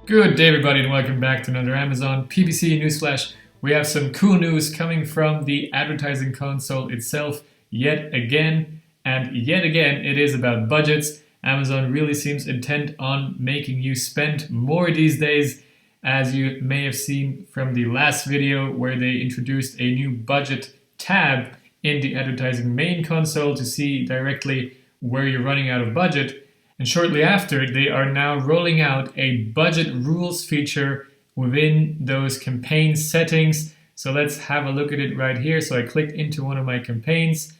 Good day, everybody, and welcome back to another Amazon PPC Newsflash. We have some cool news coming from the advertising console itself yet again, and yet again it is about budgets. Amazon really seems intent on making you spend more these days, as you may have seen from the last video where they introduced a new budget tab in the advertising main console to see directly where you're running out of budget. And shortly after, they are now rolling out a budget rules feature within those campaign settings. So let's have a look at it right here. So I clicked into one of my campaigns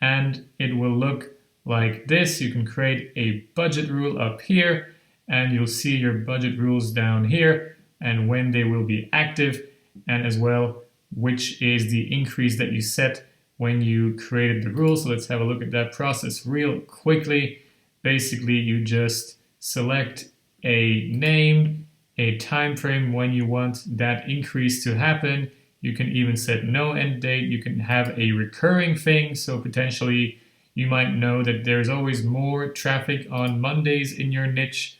and it will look like this. You can create a budget rule up here and you'll see your budget rules down here and when they will be active, and as well which is the increase that you set when you created the rule. So let's have a look at that process real quickly. Basically, you just select a name, a time frame when you want that increase to happen. You can even set no end date. You can have a recurring thing. So potentially you might know that there's always more traffic on Mondays in your niche,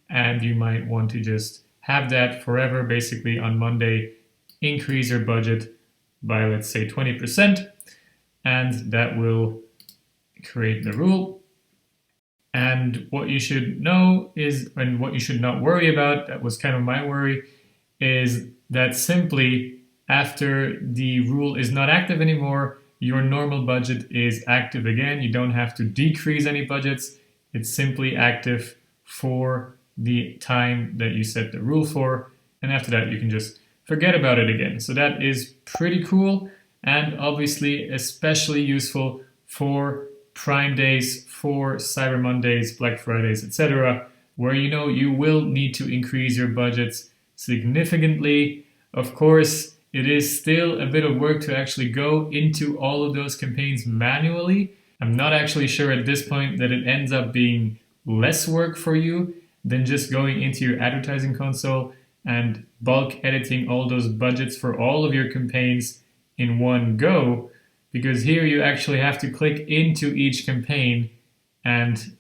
and you might want to just have that forever. Basically on Monday, increase your budget by, let's say, 20%, and that will create the rule. And what you should know is, and what you should not worry about, that was kind of my worry, is that simply after the rule is not active anymore, your normal budget is active again. You don't have to decrease any budgets. It's simply active for the time that you set the rule for. And after that, you can just forget about it again. So that is pretty cool, and obviously especially useful for Prime days, for Cyber Mondays, Black Fridays, etc., where you will need to increase your budgets significantly. Of course, it is still a bit of work to actually go into all of those campaigns manually. I'm not actually sure at this point that it ends up being less work for you than just going into your advertising console and bulk editing all those budgets for all of your campaigns in one go. Because here you actually have to click into each campaign and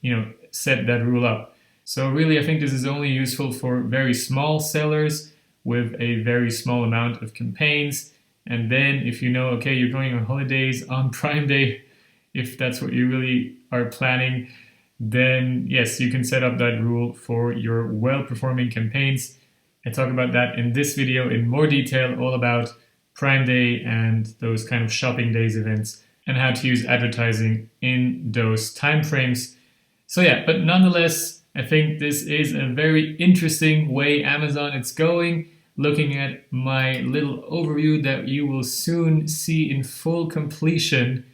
set that rule up. So really, I think this is only useful for very small sellers with a very small amount of campaigns. And then if you know, okay, you're going on holidays on Prime Day, if that's what you really are planning, then yes, you can set up that rule for your well-performing campaigns. I talk about that in this video in more detail, all about Prime Day and those kind of shopping days events and how to use advertising in those time frames. So yeah, but nonetheless, I think this is a very interesting way Amazon is going. Looking at my little overview that you will soon see in full completion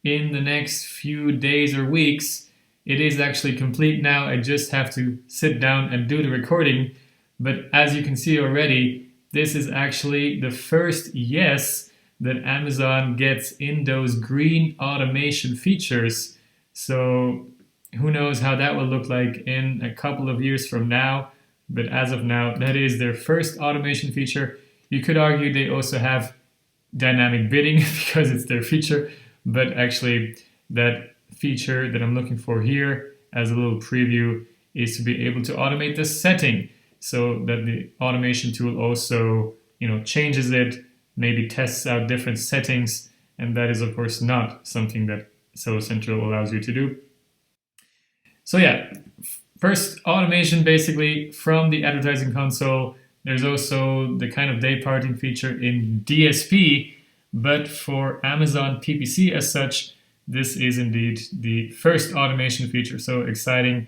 in the next few days or weeks, it is actually complete now. I just have to sit down and do the recording. But as you can see already, this is actually the first yes that Amazon gets in those green automation features. So who knows how that will look like in a couple of years from now. But as of now, that is their first automation feature. You could argue they also have dynamic bidding because it's their feature. But actually, that feature that I'm looking for here as a little preview is to be able to automate the setting, so that the automation tool also, changes it, maybe tests out different settings, and that is of course not something that Seller Central allows you to do. So yeah, first automation basically from the advertising console. There's also the kind of day parting feature in DSP, but for Amazon PPC as such, this is indeed the first automation feature. So exciting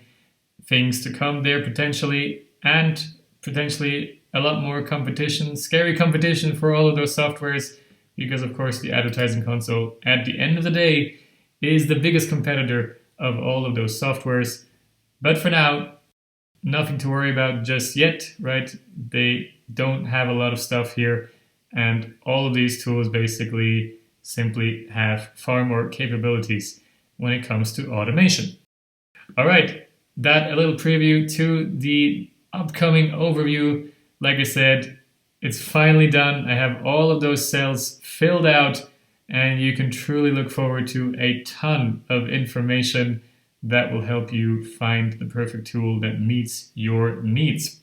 things to come there potentially. And potentially a lot more competition, scary competition for all of those softwares, because of course the advertising console at the end of the day is the biggest competitor of all of those softwares. But for now, nothing to worry about just yet, right? They don't have a lot of stuff here, and all of these tools basically simply have far more capabilities when it comes to automation. All right, that a little preview to the upcoming overview. Like I said, it's finally done. I have all of those cells filled out, and you can truly look forward to a ton of information that will help you find the perfect tool that meets your needs.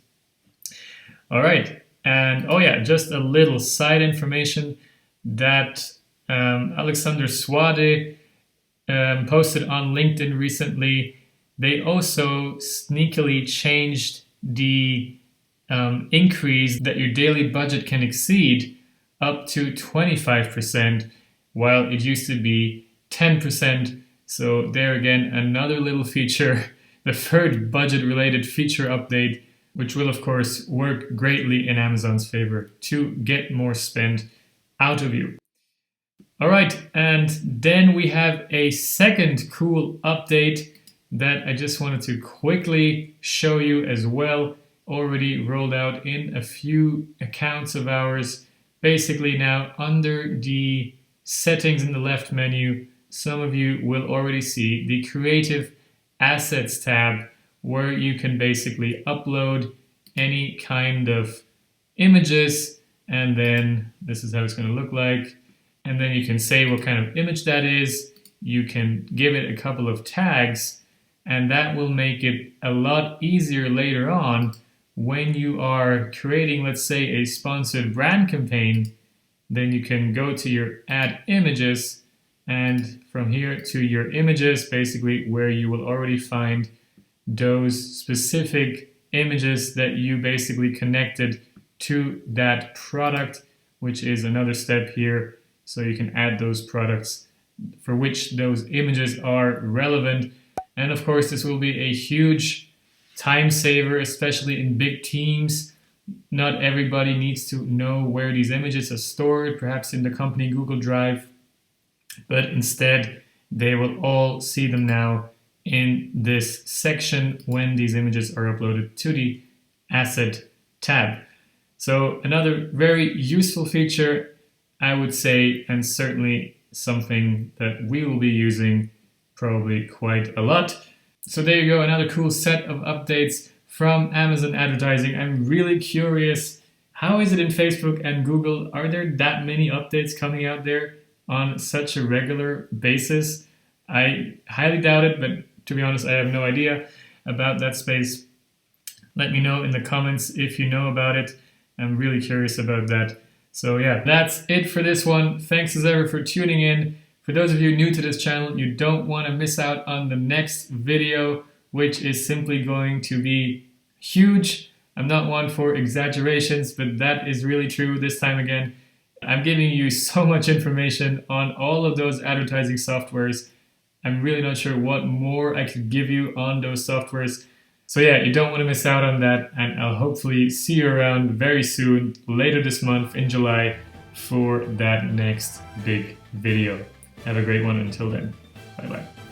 All right. And oh yeah, just a little side information that Alexander Swade posted on LinkedIn recently. They also sneakily changed the increase that your daily budget can exceed up to 25%, while it used to be 10%. So there again, another little feature, the third budget-related feature update, which will of course work greatly in Amazon's favor to get more spend out of you. All right, and then we have a second cool update that I just wanted to quickly show you as well. Already rolled out in a few accounts of ours. Basically now under the settings in the left menu, some of you will already see the Creative Assets tab, where you can basically upload any kind of images, and then this is how it's going to look like. And then you can say what kind of image that is. You can give it a couple of tags, and that will make it a lot easier later on when you are creating, let's say, a sponsored brand campaign. Then you can go to your add images, and from here to your images, basically where you will already find those specific images that you basically connected to that product, which is another step here. So you can add those products for which those images are relevant. And of course, this will be a huge time saver, especially in big teams. Not everybody needs to know where these images are stored, perhaps in the company Google Drive, but instead they will all see them now in this section when these images are uploaded to the Asset tab. So another very useful feature, I would say, and certainly something that we will be using probably quite a lot. So there you go, another cool set of updates from Amazon advertising. I'm really curious, how is it in Facebook and Google? Are there that many updates coming out there on such a regular basis? I highly doubt it, but to be honest, I have no idea about that space. Let me know in the comments if you know about it. I'm really curious about that. So yeah, that's it for this one. Thanks as ever for tuning in. For those of you new to this channel, you don't want to miss out on the next video, which is simply going to be huge. I'm not one for exaggerations, but that is really true this time again. I'm giving you so much information on all of those advertising softwares. I'm really not sure what more I could give you on those softwares. So yeah, you don't want to miss out on that, and I'll hopefully see you around very soon, later this month in July, for that next big video. Have a great one until then. Bye bye.